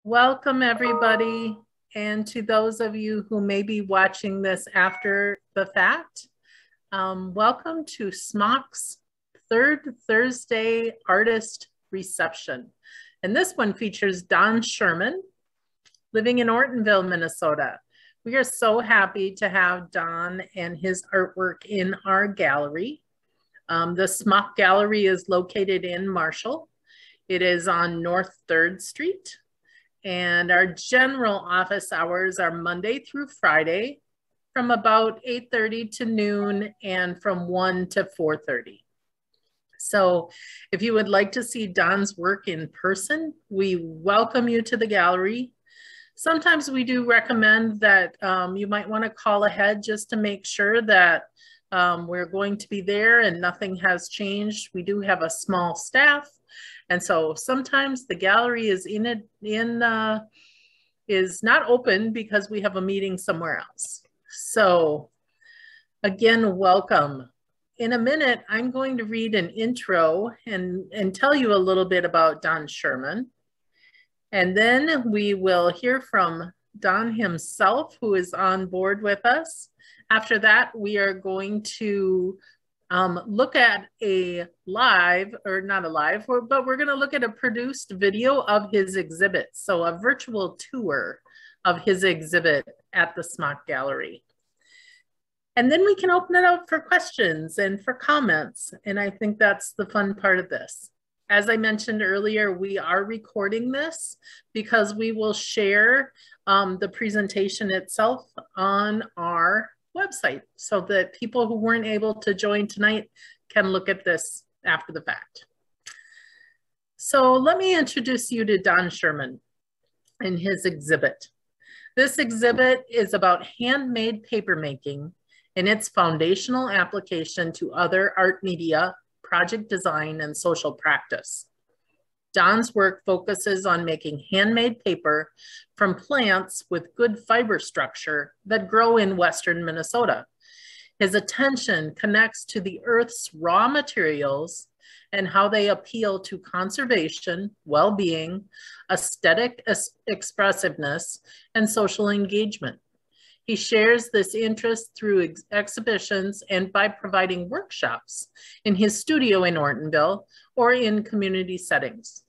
Welcome, everybody. And to those of you who may be watching this after the fact, welcome to SMOC's third Thursday Artist Reception. And this one features Don Sherman, living in Ortonville, Minnesota. We are so happy to have Don and his artwork in our gallery. The SMOC Gallery is located in Marshall. It is on North 3rd Street. And our general office hours are Monday through Friday from about 8:30 to noon and from 1 to 4:30. So if you would like to see Don's work in person, we welcome you to the gallery. Sometimes we do recommend that you might want to call ahead just to make sure that we're going to be there and nothing has changed. We do have a small staff. And so sometimes the gallery is is not open because we have a meeting somewhere else. So again, welcome. In a minute, I'm going to read an intro and tell you a little bit about Don Sherman. And then we will hear from Don himself, who is on board with us. After that, we are going to look at a live, or not a live, but we're going to look at a produced video of his exhibit. So a virtual tour of his exhibit at the SMOC Gallery. And then we can open it up for questions and for comments. And I think that's the fun part of this. As I mentioned earlier, we are recording this because we will share the presentation itself on our website so that people who weren't able to join tonight can look at this after the fact. So let me introduce you to Don Sherman and his exhibit. This exhibit is about handmade papermaking and its foundational application to other art media, project design, and social practice. Don's work focuses on making handmade paper from plants with good fiber structure that grow in Western Minnesota. His attention connects to the earth's raw materials and how they appeal to conservation, well-being, aesthetic expressiveness, and social engagement. He shares this interest through exhibitions and by providing workshops in his studio in Ortonville or in community settings.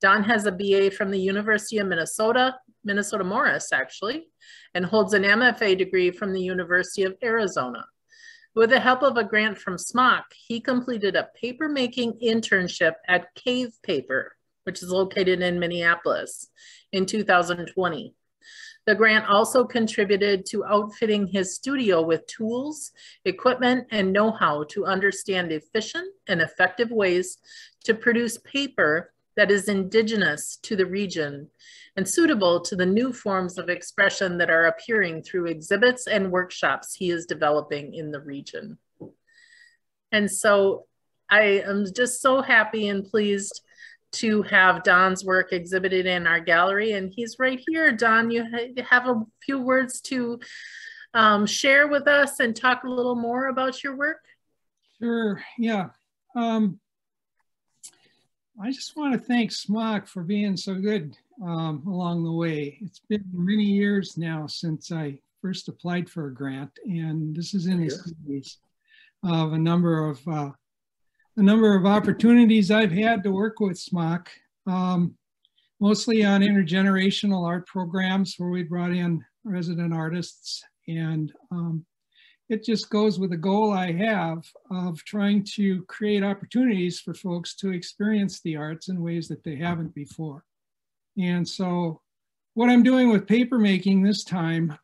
Don has a BA from the University of Minnesota, Minnesota-Morris actually, and holds an MFA degree from the University of Arizona. With the help of a grant from SMOC, he completed a papermaking internship at Cave Paper, which is located in Minneapolis, in 2020. The grant also contributed to outfitting his studio with tools, equipment, and know-how to understand efficient and effective ways to produce paper that is indigenous to the region and suitable to the new forms of expression that are appearing through exhibits and workshops he is developing in the region. And so I am just so happy and pleased to have Don's work exhibited in our gallery, and he's right here. Don, you have a few words to share with us and talk a little more about your work? Sure, yeah. I just want to thank SMOC for being so good along the way. It's been many years now since I first applied for a grant, and this is in the series of a number of opportunities I've had to work with SMOC, mostly on intergenerational art programs where we brought in resident artists, and it just goes with the goal I have of trying to create opportunities for folks to experience the arts in ways that they haven't before. And so what I'm doing with papermaking this time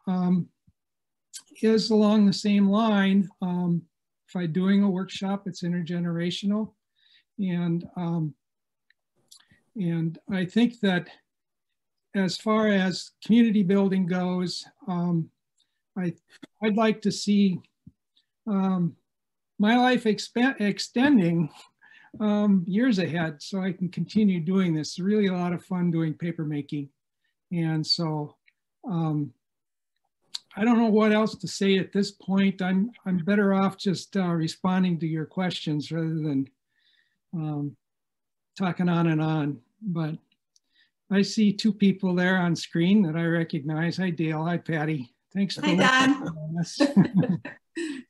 is along the same line. If I'm doing a workshop, it's intergenerational. And I think that as far as community building goes, I'd like to see my life extending years ahead so I can continue doing this. It's really a lot of fun doing papermaking. And so I don't know what else to say at this point. I'm better off just responding to your questions rather than talking on and on. But I see two people there on screen that I recognize. Hi, Dale. Hi, Patty. Thanks for Don. us.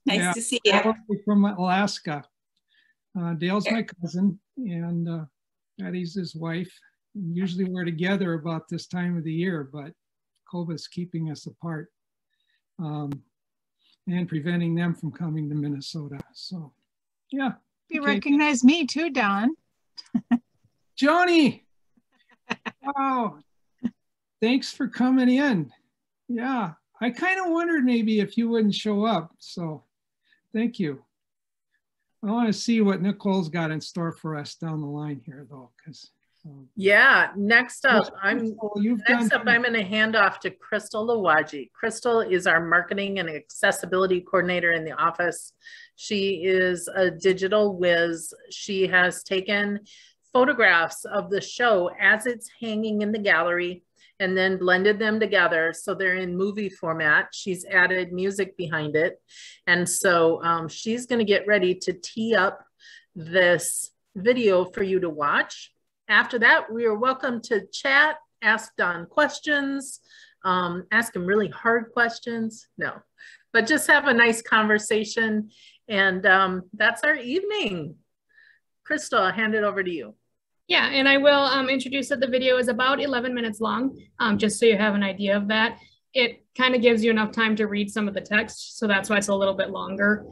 Nice to see you. From Alaska. Dale's my cousin, and Patty's his wife. Usually we're together about this time of the year, but COVID's keeping us apart and preventing them from coming to Minnesota. So, yeah. You recognize me too, Don. Joni! Wow. Thanks for coming in. Yeah. I kind of wondered maybe if you wouldn't show up. So thank you. I want to see what Nicole's got in store for us down the line here, though, because yeah. Next up, I'm going to hand off to Crystal Lawaji. Crystal is our marketing and accessibility coordinator in the office. She is a digital whiz. She has taken photographs of the show as it's hanging in the gallery and then blended them together so they're in movie format. She's added music behind it. And so she's going to get ready to tee up this video for you to watch. After that, we are welcome to chat, ask Don questions, ask him really hard questions. No, but just have a nice conversation. And that's our evening. Crystal, I'll hand it over to you. Yeah, and I will introduce that the video is about 11 minutes long, just so you have an idea of that. It kind of gives you enough time to read some of the text, so that's why it's a little bit longer.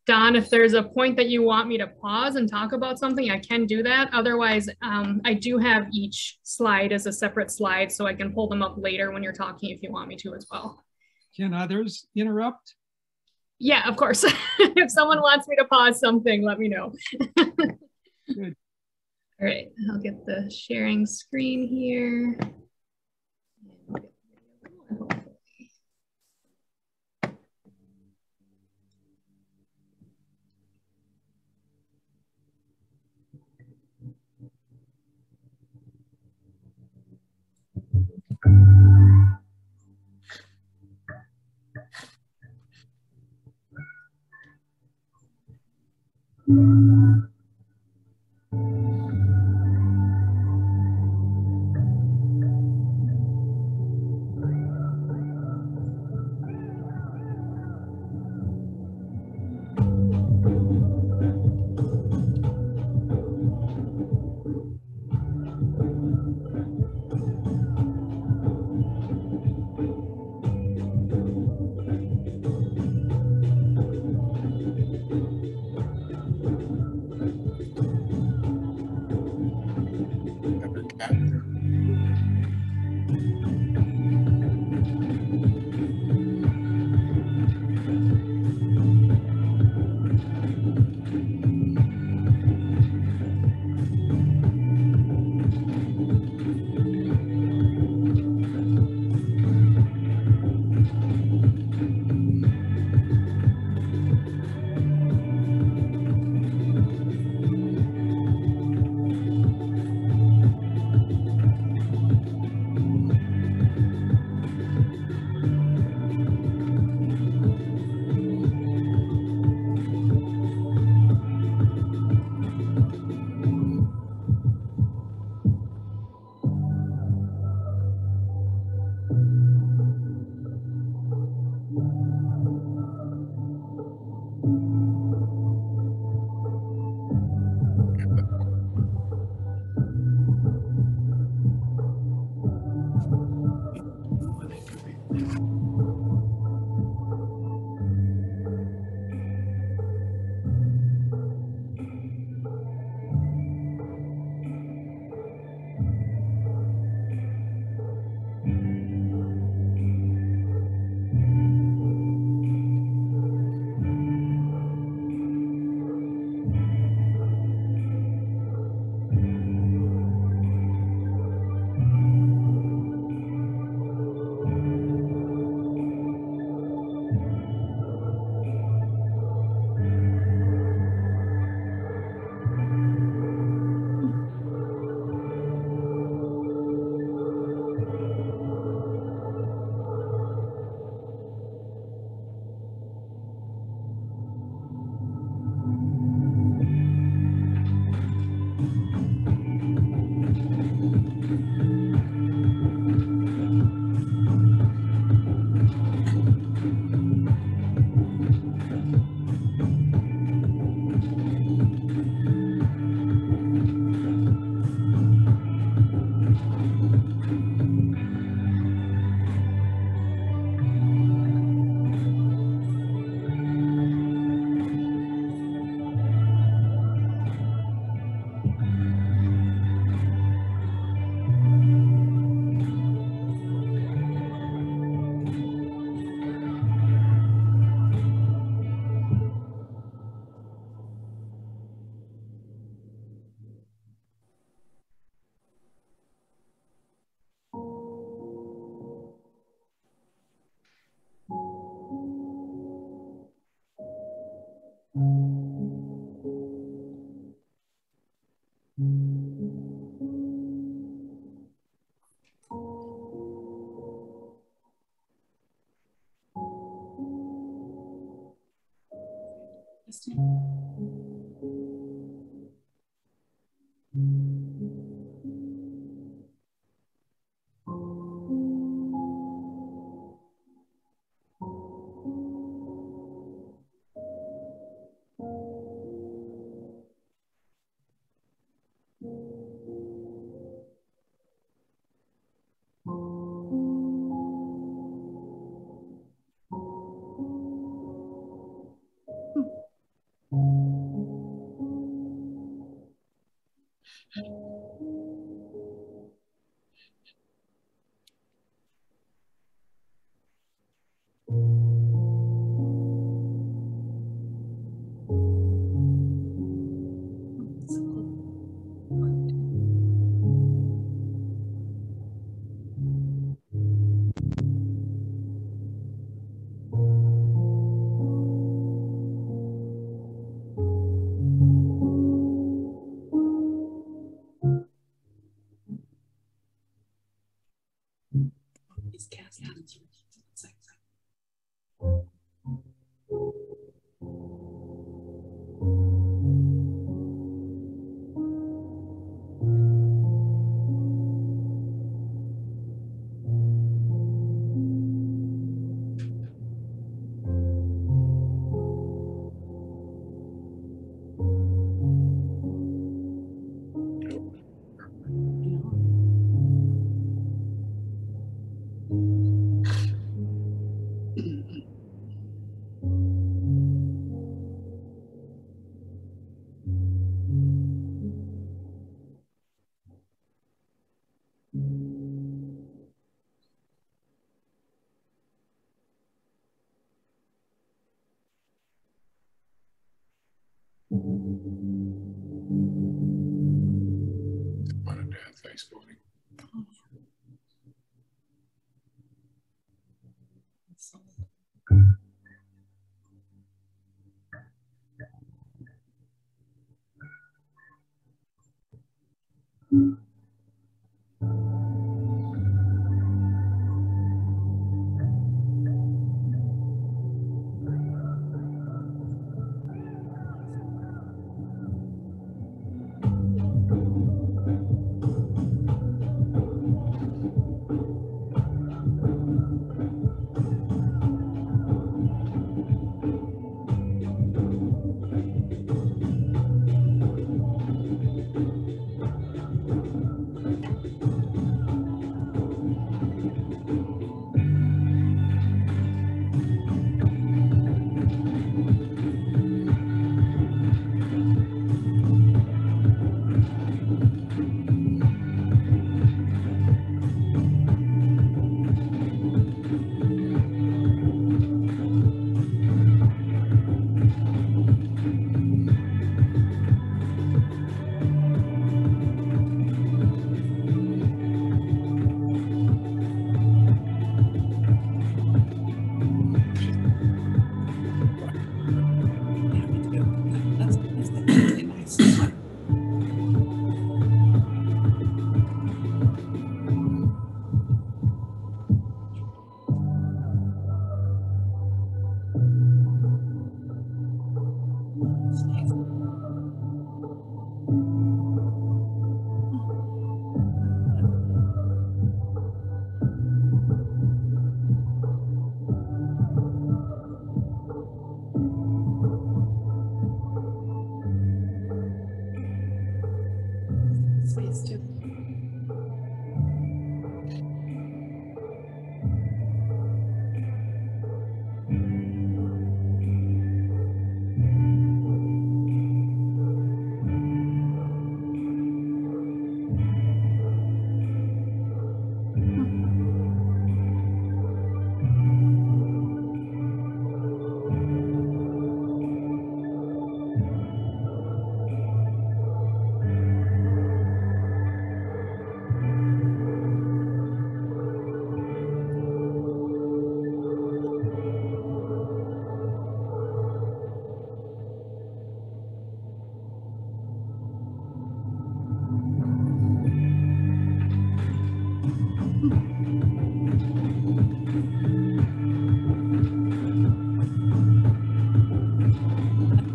Don, if there's a point that you want me to pause and talk about something, I can do that. Otherwise, I do have each slide as a separate slide, so I can pull them up later when you're talking if you want me to as well. Can others interrupt? Yeah, of course. If someone wants me to pause something, let me know. Good. All right, I'll get the sharing screen here.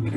We're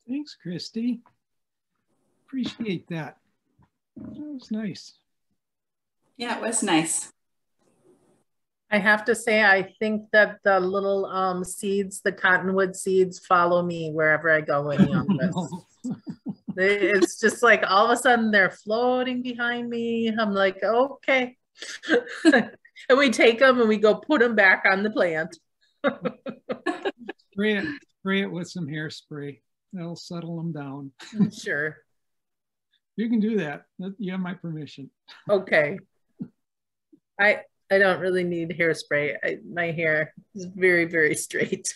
Thanks, Christy. Appreciate that. That was nice. Yeah, it was nice. I have to say, I think that the little seeds, the cottonwood seeds, follow me wherever I go in the office. It's just like all of a sudden they're floating behind me. I'm like, okay. And we take them and we go put them back on the plant. Spray it with some hairspray. That'll settle them down. Sure. You can do that. You have my permission. Okay. I don't really need hairspray. My hair is very, very straight.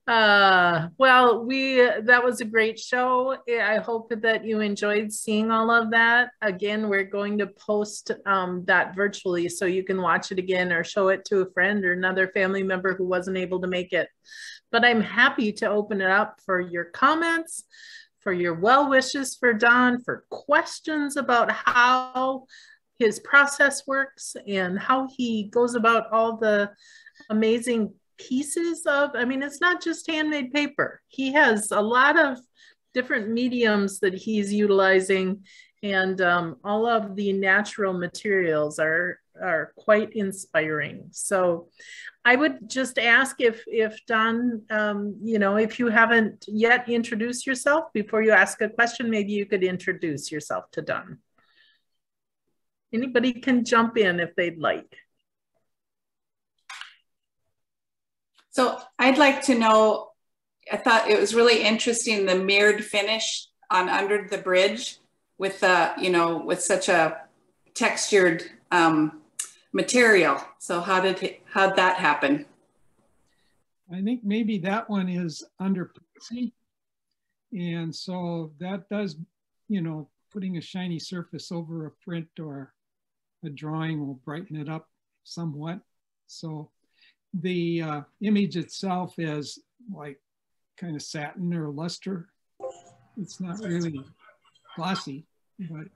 Well, that was a great show. I hope that you enjoyed seeing all of that. Again, we're going to post that virtually so you can watch it again or show it to a friend or another family member who wasn't able to make it. But I'm happy to open it up for your comments, for your well wishes for Don, for questions about how his process works and how he goes about all the amazing pieces of, I mean, it's not just handmade paper. He has a lot of different mediums that he's utilizing, and all of the natural materials are quite inspiring. So I would just ask if Don, if you haven't yet introduced yourself, before you ask a question, maybe you could introduce yourself to Don. Anybody can jump in if they'd like. So I'd like to know, I thought it was really interesting, the mirrored finish on under the bridge with with such a textured material. So how'd that happen? I think maybe that one is under pricing. And so that does, putting a shiny surface over a print or a drawing will brighten it up somewhat. So the image itself is like kind of satin or luster. It's not really glossy, but.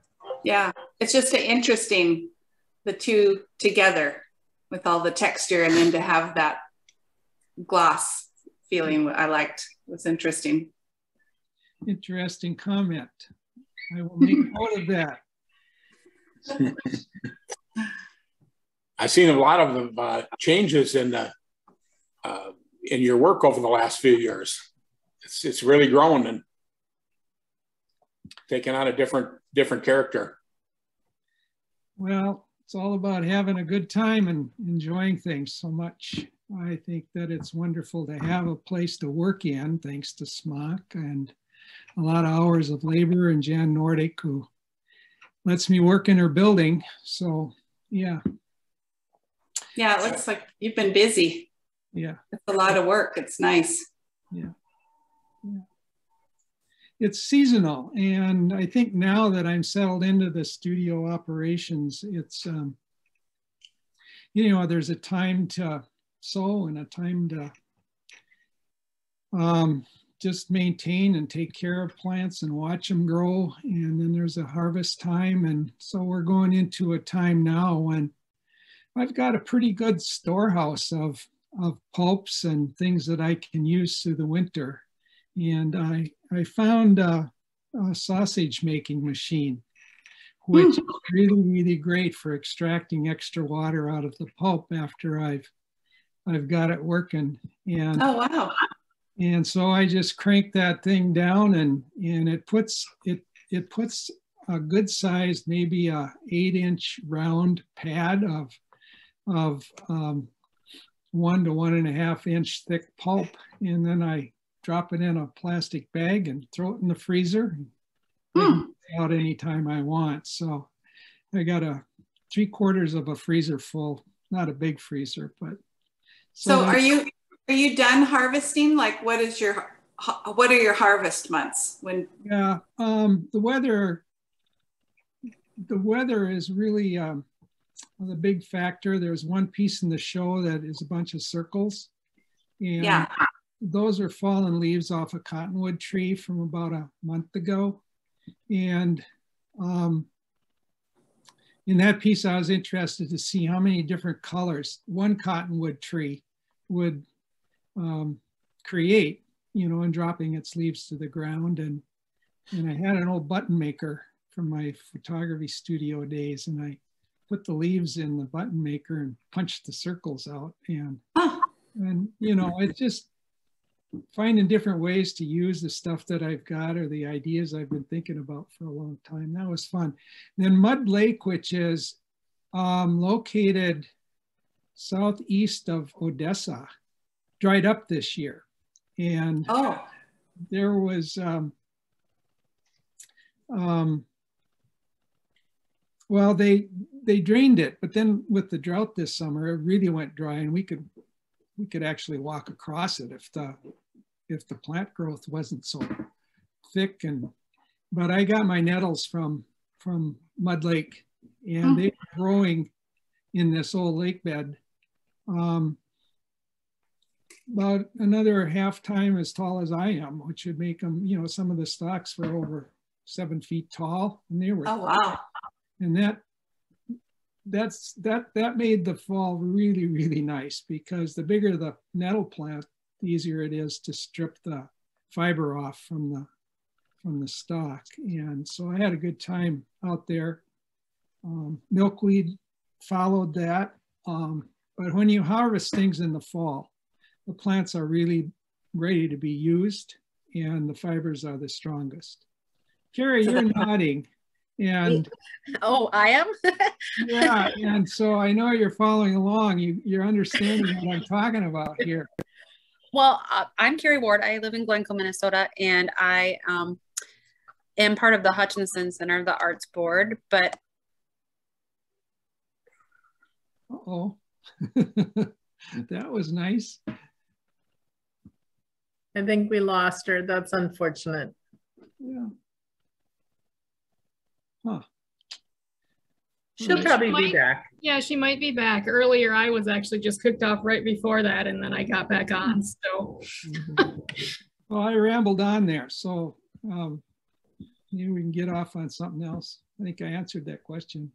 Yeah, it's just interesting, the two together with all the texture, and then to have that gloss feeling I liked. It was interesting. Interesting comment. I will make note of that. I've seen a lot of the changes in your work over the last few years. It's really grown and taken on a different character. Well, it's all about having a good time and enjoying things so much. I think that it's wonderful to have a place to work in, thanks to SMOC and a lot of hours of labor, and Jan Nordic, who lets me work in her building. So, yeah. Yeah, it looks like you've been busy. Yeah. It's a lot of work. It's nice. Yeah. Yeah. it's seasonal. And I think now that I'm settled into the studio operations, it's, you know, there's a time to sow and a time to just maintain and take care of plants and watch them grow. And then there's a harvest time. And so we're going into a time now when I've got a pretty good storehouse of pulps and things that I can use through the winter. And I found a sausage making machine, which is really, really great for extracting extra water out of the pulp after I've got it working. And oh, wow. And so I just crank that thing down, and it puts a good sized, maybe a 8-inch round pad of 1 to 1.5 inch thick pulp. And then I drop it in a plastic bag and throw it in the freezer. Out anytime I want. So I got a 3/4 of a freezer full, not a big freezer, but. So are you done harvesting? Like what are your harvest months when? Yeah, the weather is really the big factor. There's one piece in the show that is a bunch of circles, and yeah, those are fallen leaves off a cottonwood tree from about a month ago. And in that piece, I was interested to see how many different colors one cottonwood tree would create, you know, in dropping its leaves to the ground. And I had an old button maker from my photography studio days, and I put the leaves in the button maker and punched the circles out. And you know, it's just finding different ways to use the stuff that I've got or the ideas I've been thinking about for a long time. That was fun. Then Mud Lake, which is located southeast of Odessa, dried up this year. And there was, well, they drained it, but then with the drought this summer, it really went dry, and we could actually walk across it if the plant growth wasn't so thick. But I got my nettles from Mud Lake, and they were growing in this old lake bed about another half time as tall as I am, which would make them, you know, some of the stalks were over 7 feet tall, and they were. Oh, wow. And that made the fall really, really nice, because the bigger the nettle plant, the easier it is to strip the fiber off from the stalk. And so I had a good time out there. Milkweed followed that. But when you harvest things in the fall, the plants are really ready to be used, and the fibers are the strongest. Carrie, you're nodding. And oh, I am? yeah, and so I know you're following along. You're understanding what I'm talking about here. Well, I'm Carrie Ward. I live in Glencoe, Minnesota, and I am part of the Hutchinson Center of the Arts Board. But uh-oh, that was nice. I think we lost her. That's unfortunate. Yeah. Huh. She'll probably be back. Yeah, she might be back. Earlier, I was actually just cooked off right before that, and then I got back on. So, well, I rambled on there. So maybe we can get off on something else. I think I answered that question.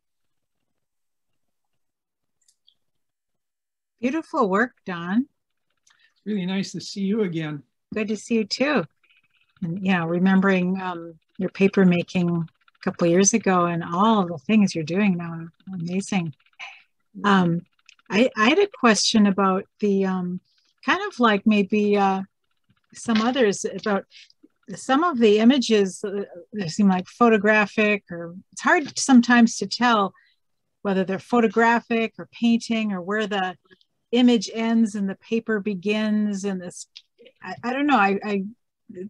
Beautiful work, Don. It's really nice to see you again. Good to see you too. And yeah, remembering your paper making a couple of years ago and all the things you're doing now. Amazing. I had a question about the kind of like maybe some others about some of the images. They seem like photographic, or it's hard sometimes to tell whether they're photographic or painting, or where the image ends and the paper begins. And this, I don't know,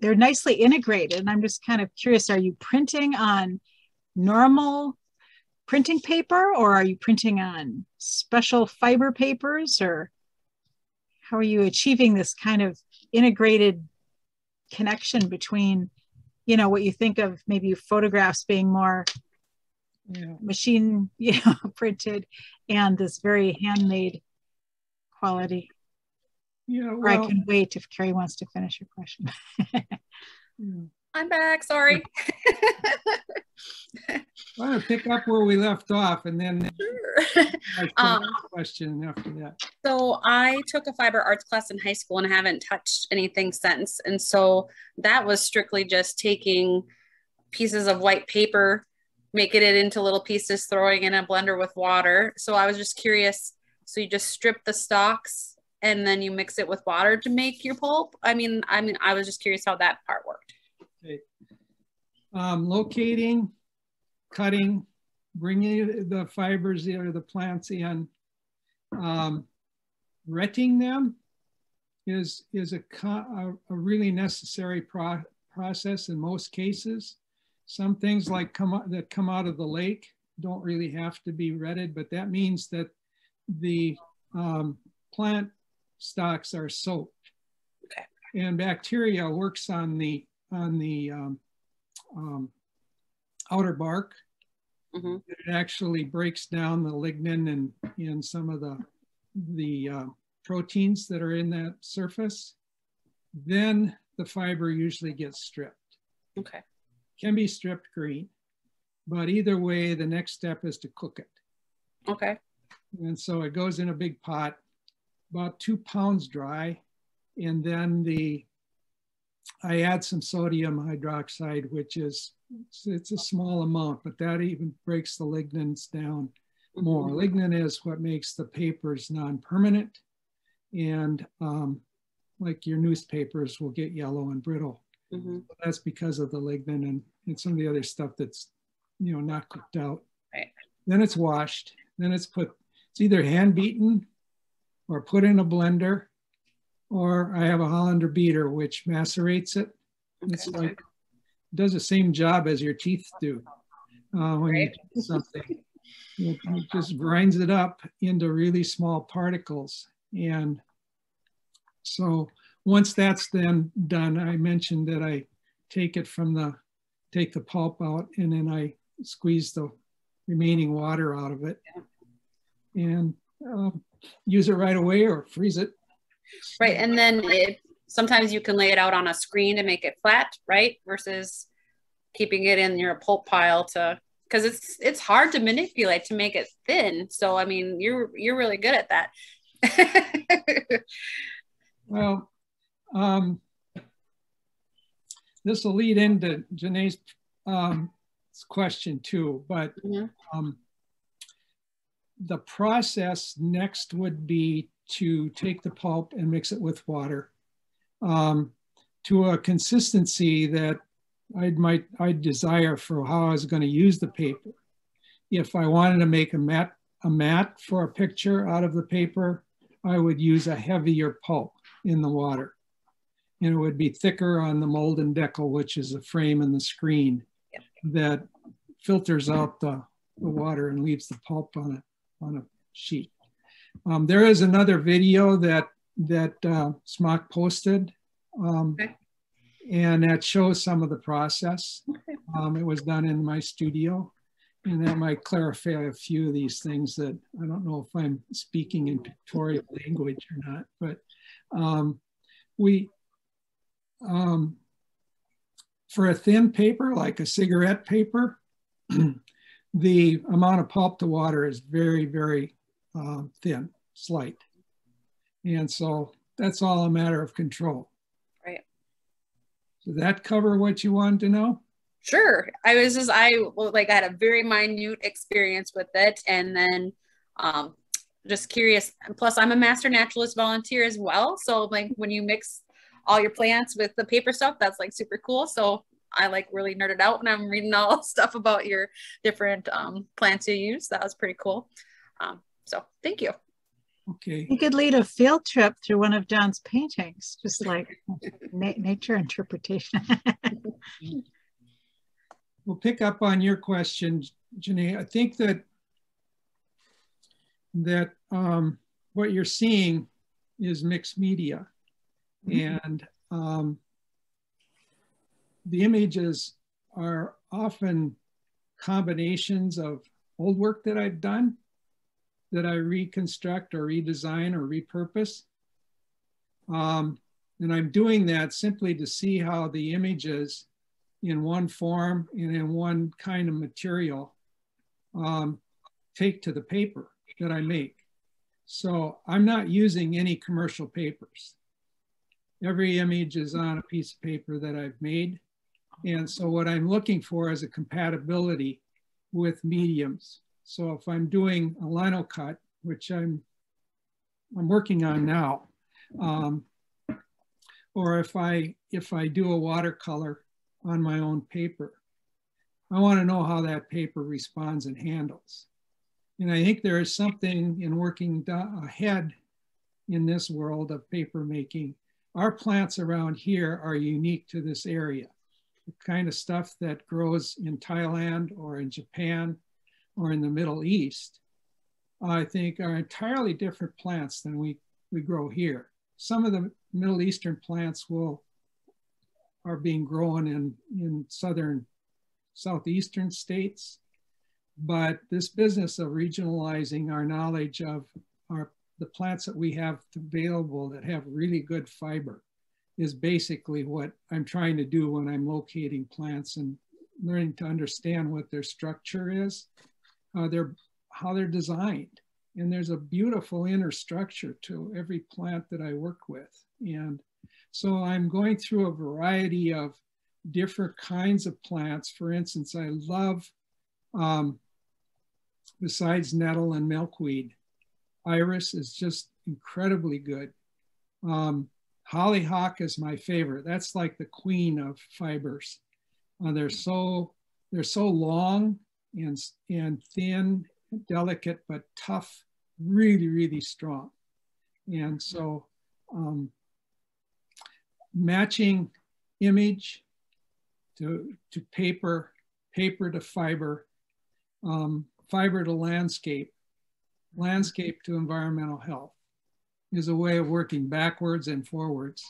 they're nicely integrated. And I'm just kind of curious, are you printing on normal printing paper, or are you printing on special fiber papers, or how are you achieving this kind of integrated connection between you know, what you think of maybe photographs being more machine, you know, printed, and this very handmade quality. Yeah, well, or I can wait if Carrie wants to finish her question. I'm back, sorry. I want to pick up where we left off, and then question after that. So I took a fiber arts class in high school and haven't touched anything since. And so that was strictly just taking pieces of white paper, making it into little pieces, throwing in a blender with water. So I was just curious. So you just strip the stalks and then you mix it with water to make your pulp. I was just curious how that part worked. Okay. Locating, cutting, bringing the fibers or the plants in, retting them is a really necessary process in most cases. Some things like that come out of the lake don't really have to be retted, but that means that the plant stalks are soaked. Okay. And bacteria works on the outer bark. Mm-hmm. It actually breaks down the lignin and some of the proteins that are in that surface. Then the fiber usually gets stripped. Okay. Can be stripped green, but either way, the next step is to cook it. Okay. And so it goes in a big pot, about 2 pounds dry, and then I add some sodium hydroxide, which is, it's a small amount, but that even breaks the lignins down more. Mm-hmm. Lignin is what makes the papers non-permanent, and like your newspapers will get yellow and brittle. Mm-hmm. So that's because of the lignin and some of the other stuff that's, you know, not cooked out. Right. Then it's washed. Then it's either hand beaten or put in a blender, or I have a Hollander beater which macerates it. Okay. It's like, it does the same job as your teeth do when you do something. It just grinds it up into really small particles. And so once that's then done, I mentioned that I take the pulp out, and then I squeeze the remaining water out of it, and use it right away or freeze it. Right, and then sometimes you can lay it out on a screen to make it flat, right? Versus keeping it in your pulp pile because it's hard to manipulate to make it thin. So I mean, you're really good at that. Well, this will lead into Janae's question too, but the process next would be to take the pulp and mix it with water to a consistency that I'd desire for how I was going to use the paper. If I wanted to make a mat for a picture out of the paper, I would use a heavier pulp in the water. And it would be thicker on the mold and decal, which is the frame and the screen, that filters out the water and leaves the pulp on a sheet. There is another video that Smock posted, and that shows some of the process. It was done in my studio, and that might clarify a few of these things that I don't know if I'm speaking in pictorial language or not, but for a thin paper, like a cigarette paper, the amount of pulp to water is very, very thin, slight. And so that's all a matter of control. Right. Does that cover what you wanted to know? Sure. I had a very minute experience with it, and then just curious. Plus, I'm a master naturalist volunteer as well. So like when you mix all your plants with the paper stuff, that's like super cool. So I like really nerded out when I'm reading all stuff about your different plants you use. That was pretty cool. So thank you. Okay. You could lead a field trip through one of Don's paintings, just like nature interpretation. We'll pick up on your question, Janae. I think that what you're seeing is mixed media. And the images are often combinations of old work that I've done that I reconstruct or redesign or repurpose. And I'm doing that simply to see how the images in one form and in one kind of material take to the paper that I make. So I'm not using any commercial papers. Every image is on a piece of paper that I've made. And so what I'm looking for is a compatibility with mediums. So if I'm doing a lino cut, which I'm working on now, or if I do a watercolor on my own paper, I want to know how that paper responds and handles. And I think there is something in working ahead in this world of paper making. Our plants around here are unique to this area. The kind of stuff that grows in Thailand or in Japan or in the Middle East, I think are entirely different plants than we grow here. Some of the Middle Eastern plants are being grown in southeastern states. But this business of regionalizing our knowledge of the plants that we have available that have really good fiber is basically what I'm trying to do when I'm locating plants and learning to understand what their structure is, how they're designed. And there's a beautiful inner structure to every plant that I work with. And so I'm going through a variety of different kinds of plants. For instance, I love, besides nettle and milkweed, iris is just incredibly good. Hollyhock is my favorite. That's like the queen of fibers. They're so long and thin, delicate, but tough, really, really strong. And so matching image to paper, paper to fiber, fiber to landscape, landscape to environmental health is a way of working backwards and forwards.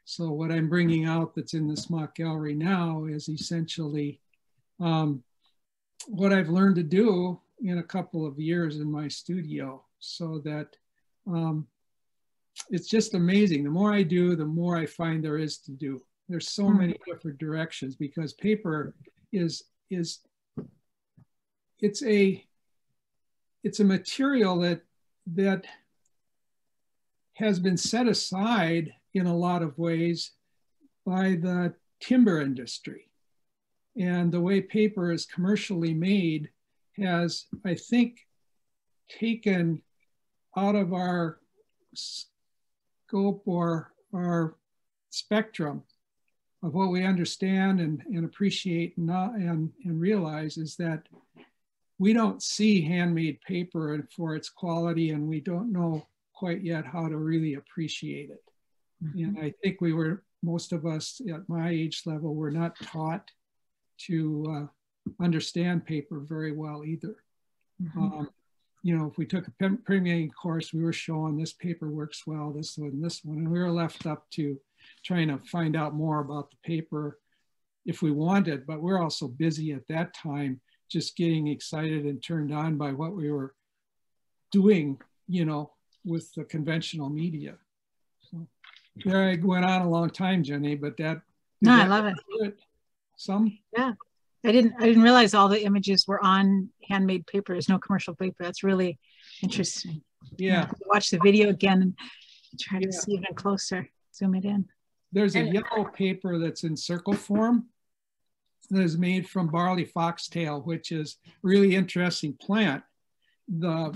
So what I'm bringing out that's in the Smock Gallery now is essentially what I've learned to do in a couple of years in my studio, so that it's just amazing. The more I do, the more I find there is to do. There's so many different directions because paper it's a material that has been set aside in a lot of ways by the timber industry. And the way paper is commercially made has, I think, taken out of our scope or our spectrum of what we understand and appreciate and realize is that we don't see handmade paper for its quality, and we don't know quite yet how to really appreciate it. And I think most of us at my age level were not taught to understand paper very well either. You know, if we took a printmaking course, we were showing this paper works well, this one, and we were left up to trying to find out more about the paper if we wanted, but we're also busy at that time just getting excited and turned on by what we were doing, you know, with the conventional media. So there I went on a long time, Jenny, but I love it. Some? Yeah. I didn't realize all the images were on handmade paper. There's no commercial paper. That's really interesting. Yeah. Watch the video again and try to see even closer. Zoom it in. There's a yellow paper that's in circle form that is made from barley foxtail, which is a really interesting plant. The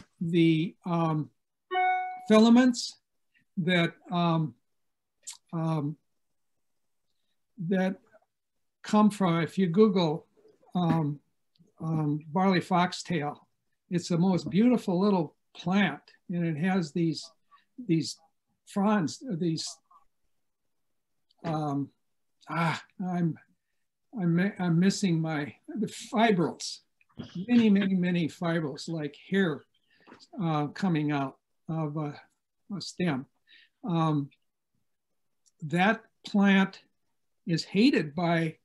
filaments that that come from, if you Google barley foxtail, it's the most beautiful little plant, and it has these fronds, I'm missing the fibrils, many fibrils like hair coming out of a stem. That plant is hated by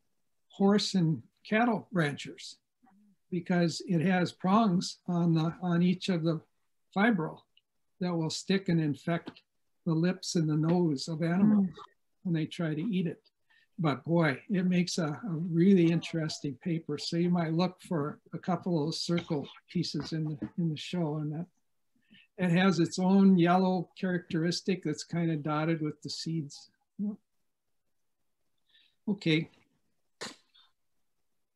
horse and cattle ranchers because it has prongs on each of the fibril that will stick and infect the lips and the nose of animals when they try to eat it. But boy, it makes a really interesting paper. So you might look for a couple of those circle pieces in the show, and that it has its own yellow characteristic that's kind of dotted with the seeds. Okay.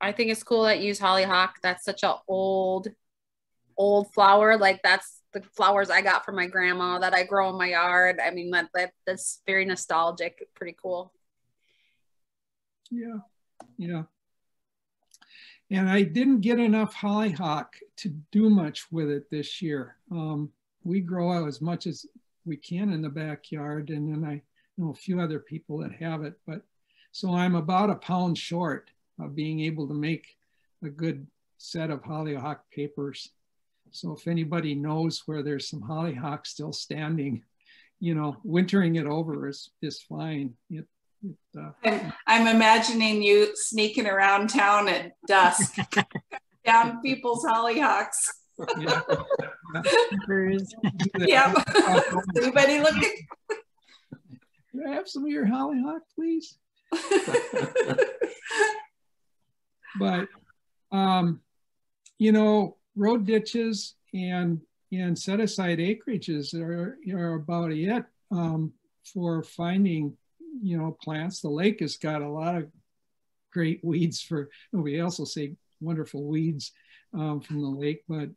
I think it's cool that you use hollyhock. That's such an old flower. Like that's the flowers I got from my grandma that I grow in my yard. I mean, that's very nostalgic, pretty cool. Yeah, yeah. And I didn't get enough hollyhock to do much with it this year. We grow out as much as we can in the backyard, and then I know a few other people that have it, but so I'm about a pound short of being able to make a good set of hollyhock papers. So if anybody knows where there's some hollyhock still standing, you know, wintering it over is fine. I'm imagining you sneaking around town at dusk, down people's hollyhocks. Yeah. Yeah. Anybody looking? Can I have some of your hollyhock, please? But you know, road ditches and set aside acreages are about it for finding, you know, plants. The lake has got a lot of great weeds for, we also say wonderful weeds from the lake, but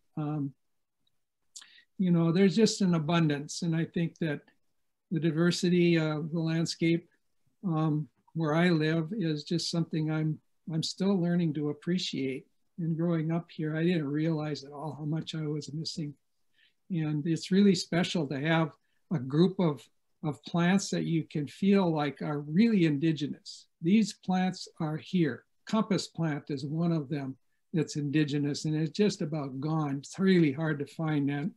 you know, there's just an abundance. And I think that the diversity of the landscape where I live is just something I'm still learning to appreciate. And growing up here, I didn't realize at all how much I was missing. And it's really special to have a group of plants that you can feel like are really indigenous. These plants are here. Compass plant is one of them that's indigenous, and it's just about gone. It's really hard to find that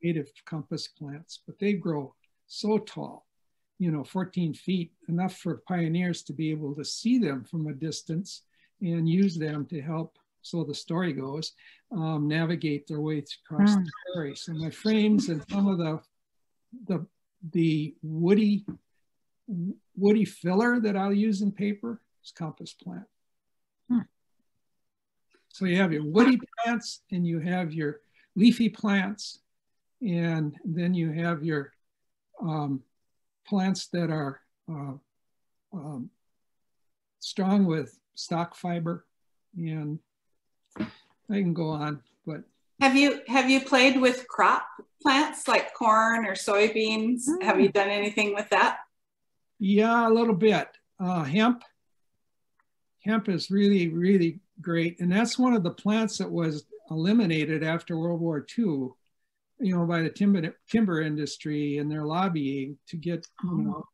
native compass plants, but they grow so tall, you know, 14 feet, enough for pioneers to be able to see them from a distance and use them to help, so the story goes, navigate their way across the prairie. So my frames and some of the woody filler that I'll use in paper is compass plant. So you have your woody plants and you have your leafy plants, and then you have your plants that are strong with stock fiber, and I can go on, but. Have you played with crop plants like corn or soybeans? Have you done anything with that? Yeah, a little bit. Hemp is really, really great. And that's one of the plants that was eliminated after World War II, you know, by the timber industry and their lobbying to get, you know,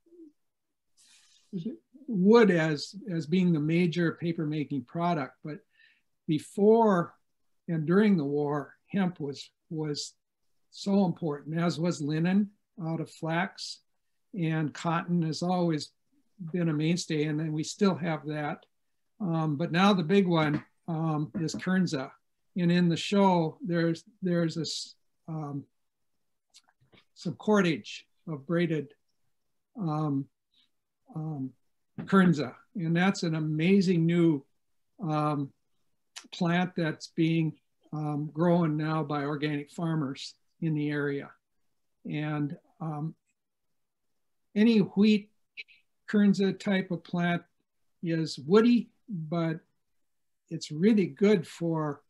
wood as being the major paper making product. But before and during the war, hemp was so important, as was linen out of flax, and cotton has always been a mainstay, and then we still have that. But now the big one is Kernza, and in the show there's this some cordage of braided Kernza, and that's an amazing new plant that's being grown now by organic farmers in the area. And any wheat Kernza type of plant is woody, but it's really good for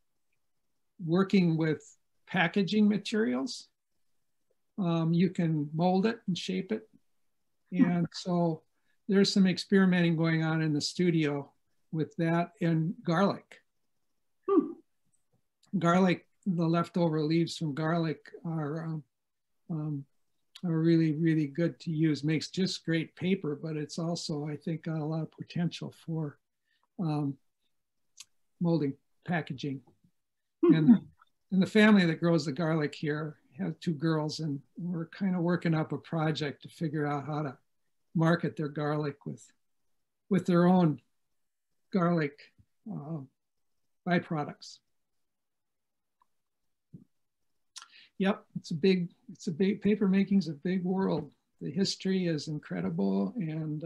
working with packaging materials. You can mold it and shape it. And so there's some experimenting going on in the studio with that, and garlic. Garlic, the leftover leaves from garlic are really, really good to use. Makes just great paper, but it's also, I think, got a lot of potential for molding packaging. And the family that grows the garlic here have 2 girls, and we're kind of working up a project to figure out how to market their garlic with their own garlic byproducts. Yep, it's a big, paper making's a big world. The history is incredible and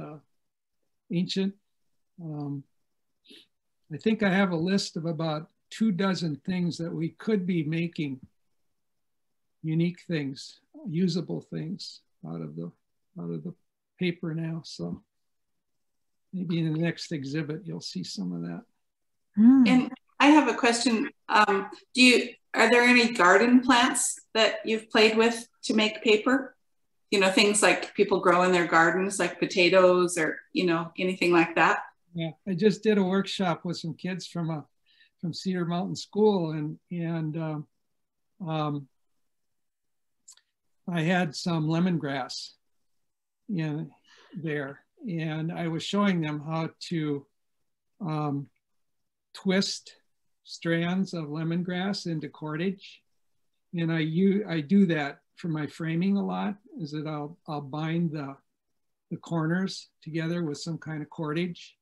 ancient. I think I have a list of about 24 things that we could be making, unique things, usable things out of the paper now. So maybe in the next exhibit, you'll see some of that. And I have a question. Are there any garden plants that you've played with to make paper? You know, things like people grow in their gardens, like potatoes or, you know, anything like that? Yeah, I just did a workshop with some kids from Cedar Mountain School, and I had some lemongrass in there, and I was showing them how to twist strands of lemongrass into cordage, and I do that for my framing a lot. Is that I'll bind the corners together with some kind of cordage.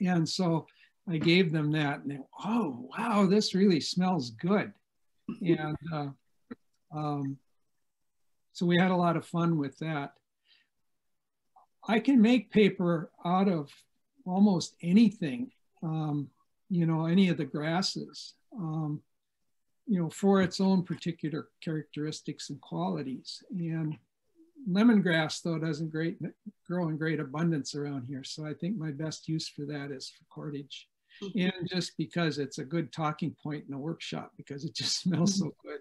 And so I gave them that, and they, oh, wow, this really smells good. And so we had a lot of fun with that. I can make paper out of almost anything, you know, any of the grasses, you know, for its own particular characteristics and qualities. And lemongrass, though, doesn't grow in great abundance around here. So I think my best use for that is for cordage. And just because it's a good talking point in a workshop, because it just smells so good.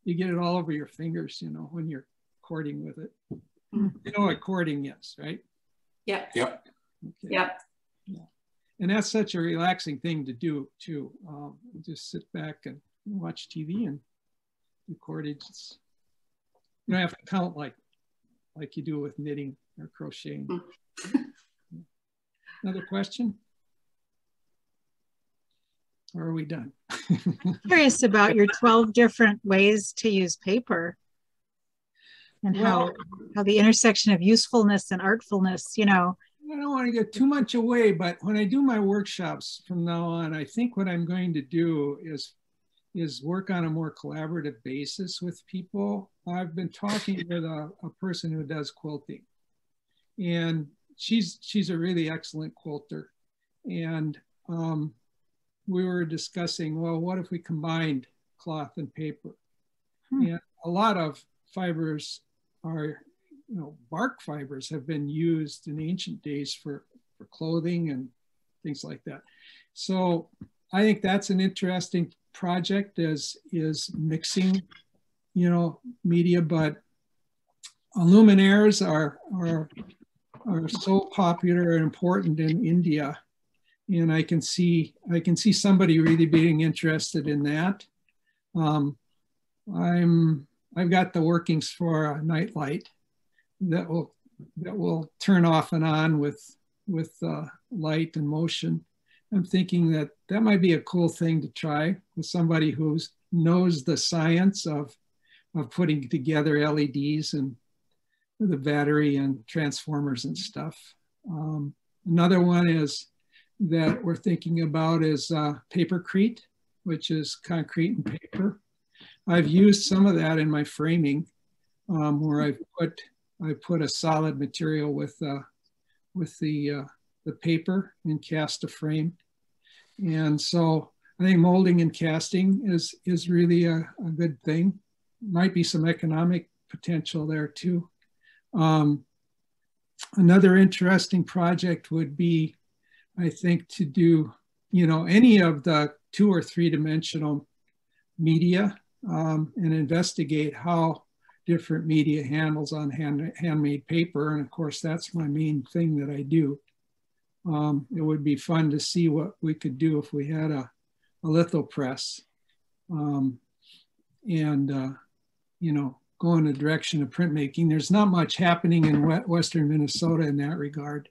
You get it all over your fingers, you know, when you're cording with it. You know what cording is, right? Yep. Yep. Okay. Yep. Yeah. And that's such a relaxing thing to do too. Just sit back and watch TV and do cordage. You don't have to count like you do with knitting or crocheting. Another question? Or are we done? Curious about your 12 different ways to use paper, and how the intersection of usefulness and artfulness, you know. I don't want to get too much away, but when I do my workshops from now on, I think what I'm going to do is work on a more collaborative basis with people. I've been talking with a person who does quilting, and she's a really excellent quilter. And we were discussing, well, what if we combined cloth and paper? And a lot of fibers are, you know, bark fibers have been used in ancient days for clothing and things like that. So I think that's an interesting project, is mixing, you know, media. But luminaires are so popular and important in India, and I can see somebody really being interested in that. I've got the workings for a night light that will turn off and on with light and motion. I'm thinking that might be a cool thing to try with somebody who knows the science of putting together LEDs and with a battery and transformers and stuff. Another one is that we're thinking about is papercrete, which is concrete and paper. I've used some of that in my framing, where I put a solid material with the paper and cast a frame. And so I think molding and casting is really a good thing. Might be some economic potential there too. Another interesting project would be, I think, to do, you know, any of the 2 or 3 dimensional media, and investigate how different media handles on handmade paper. And of course, that's my main thing that I do. It would be fun to see what we could do if we had a lithopress, and you know, go in the direction of printmaking. There's not much happening in Western Minnesota in that regard.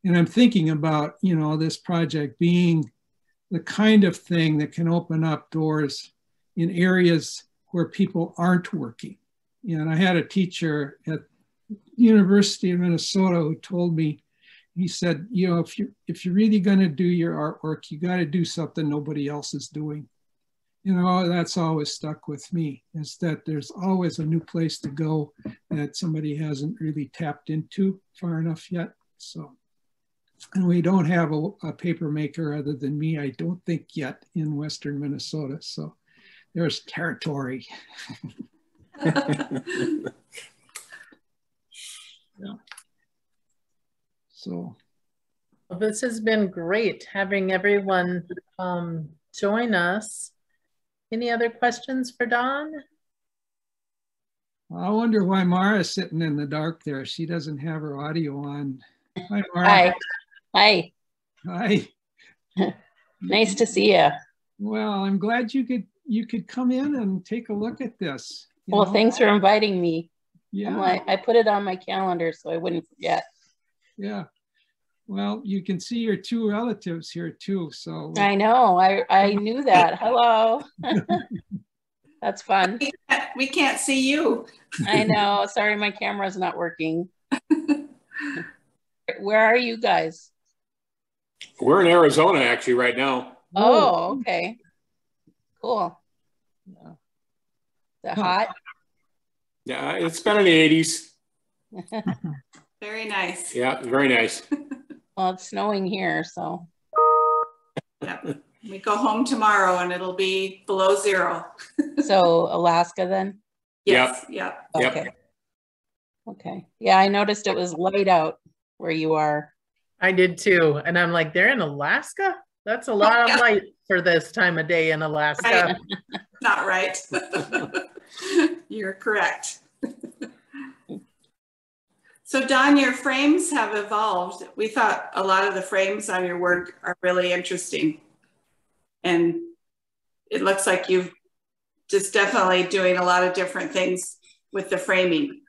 And I'm thinking about, you know, this project being the kind of thing that can open up doors in areas where people aren't working. And I had a teacher at University of Minnesota who told me, he said, you know, if you're really going to do your artwork, you got to do something nobody else is doing. You know, that's always stuck with me, is that there's always a new place to go that somebody hasn't really tapped into far enough yet. So, and we don't have a paper maker other than me, I don't think yet, in Western Minnesota. So there's territory. Yeah. So. Well, this has been great having everyone join us. Any other questions for Dawn? I wonder why Mara's sitting in the dark there. She doesn't have her audio on. Hi, Mara. Hi. Hi. Hi. Nice to see you. Well, I'm glad you could come in and take a look at this. Well, thanks for inviting me. Yeah. I put it on my calendar so I wouldn't forget. Yeah. Well, you can see your two relatives here too. So I know. I knew that. Hello. That's fun. We can't see you. I know. Sorry, my camera's not working. Where are you guys? We're in Arizona actually right now. Oh, okay. Cool. Is that hot? Yeah, it's been in the 80s. Very nice. Yeah, very nice. Well, it's snowing here, so. Yep. We go home tomorrow and it'll be below 0. So Alaska then? Yes. Yep. Okay. Okay. Yeah, I noticed it was light out where you are. I did too. And I'm like, they're in Alaska? That's a lot of light for this time of day in Alaska. Right. Not right. You're correct. So Dawn, your frames have evolved. We thought a lot of the frames on your work are really interesting. And it looks like you've just definitely doing a lot of different things with the framing.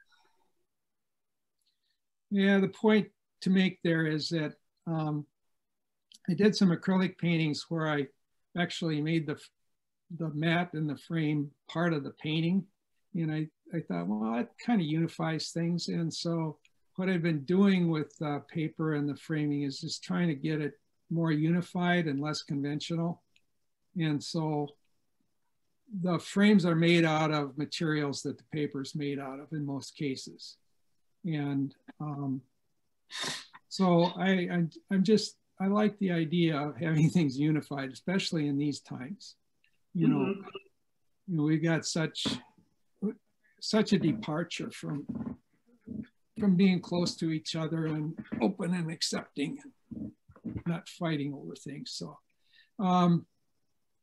yeah, the point to make there is that I did some acrylic paintings where I actually made the mat and the frame part of the painting. And I thought, well, that kind of unifies things. And so what I've been doing with paper and the framing is just trying to get it more unified and less conventional. And so the frames are made out of materials that the paper is made out of in most cases. And so I like the idea of having things unified, especially in these times. You know, we've got such a departure from being close to each other and open and accepting and not fighting over things. So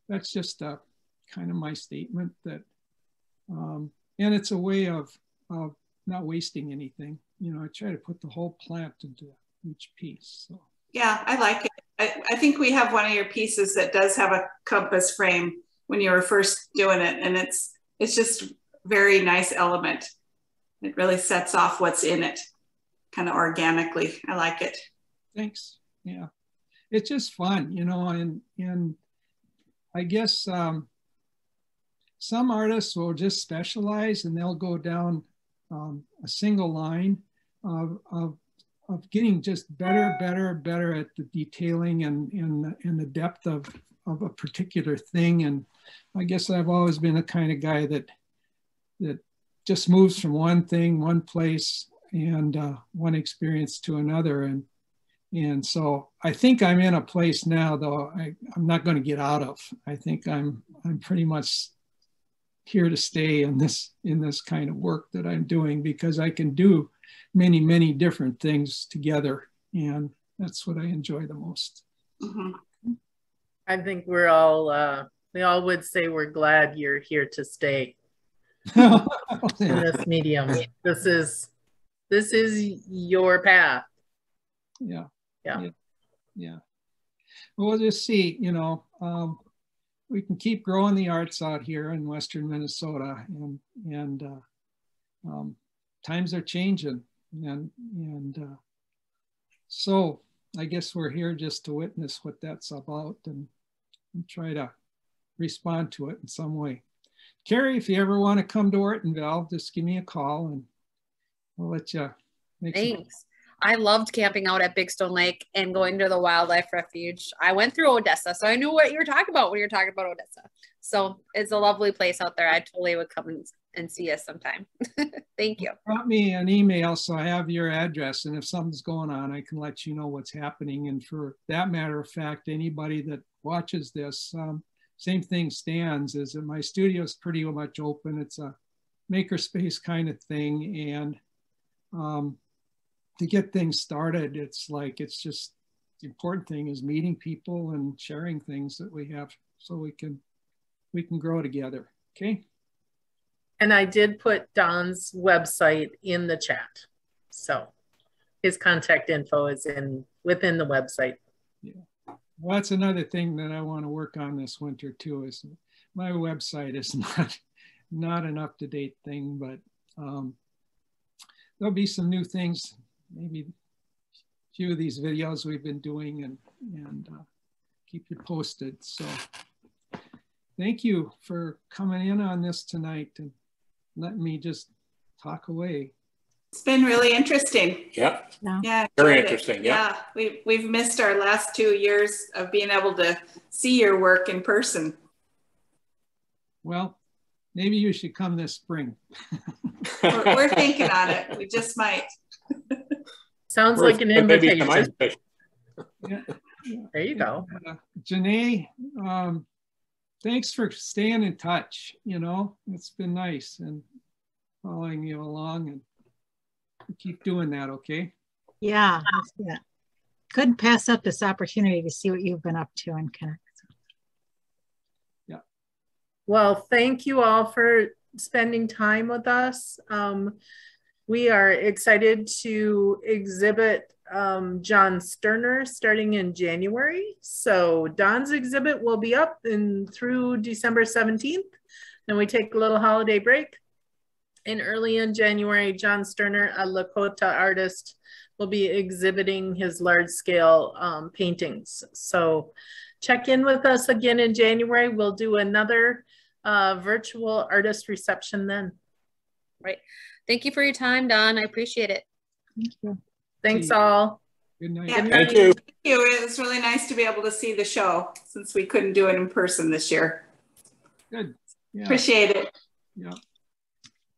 that's just kind of my statement that, and it's a way of not wasting anything. You know, I try to put the whole plant into each piece. So. Yeah, I like it. I think we have one of your pieces that does have a compass frame when you were first doing it. And it's just very nice element. It really sets off what's in it kind of organically. I like it. Thanks. Yeah. It's just fun, you know, and I guess some artists will just specialize and they'll go down a single line of getting just better at the detailing and the depth of a particular thing. And I guess I've always been the kind of guy that just moves from one thing, one place, and one experience to another. And so I think I'm in a place now, though I'm not going to get out of. I think I'm pretty much here to stay in this kind of work that I'm doing, because I can do many different things together, and that's what I enjoy the most. Mm-hmm. I think we all would say we're glad you're here to stay in this medium. This is your path. Yeah. Yeah. Well, we'll just see, you know, we can keep growing the arts out here in Western Minnesota, and times are changing, and so I guess we're here just to witness what that's about and try to respond to it in some way. Carrie, if you ever want to come to Ortonville, just give me a call and we'll let you make Thanks. I loved camping out at Big Stone Lake and going to the wildlife refuge. I went through Odessa, so I knew what you were talking about when you were talking about Odessa. So it's a lovely place out there. I totally would come and see us sometime. Thank you. Drop me an email so I have your address, and if something's going on, I can let you know what's happening. And for that matter of fact, anybody that watches this, same thing stands, is that my studio is pretty much open. It's a makerspace kind of thing, and to get things started, it's just the important thing is meeting people and sharing things that we have so we can grow together. Okay. And I did put Don's website in the chat. So his contact info is within the website. Yeah. Well, that's another thing that I want to work on this winter too, is my website is not an up-to-date thing, but there'll be some new things, maybe a few of these videos we've been doing, and keep you posted. So thank you for coming in on this tonight and letting me just talk away. It's been really interesting. Yep. Yeah. Very interesting. Yeah. We've missed our last 2 years of being able to see your work in person. Well, maybe you should come this spring. We're thinking on it. We just might. Sounds like an invitation. Yeah. There you go. Janae, thanks for staying in touch. You know, it's been nice and following you along, and keep doing that, okay? Yeah. Couldn't pass up this opportunity to see what you've been up to and connect. Yeah. Well, thank you all for spending time with us. We are excited to exhibit John Sterner starting in January. So Don's exhibit will be up through December 17th. Then we take a little holiday break. And early in January, John Sterner, a Lakota artist, will be exhibiting his large scale paintings. So check in with us again in January. We'll do another virtual artist reception then. Right. Thank you for your time, Don. I appreciate it. Thank you. Thanks all. Good night. Yeah, Thank you. Thank you. It was really nice to be able to see the show since we couldn't do it in person this year. Good. Yeah. Appreciate it. Yeah.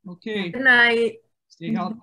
Okay. Good night. Stay healthy.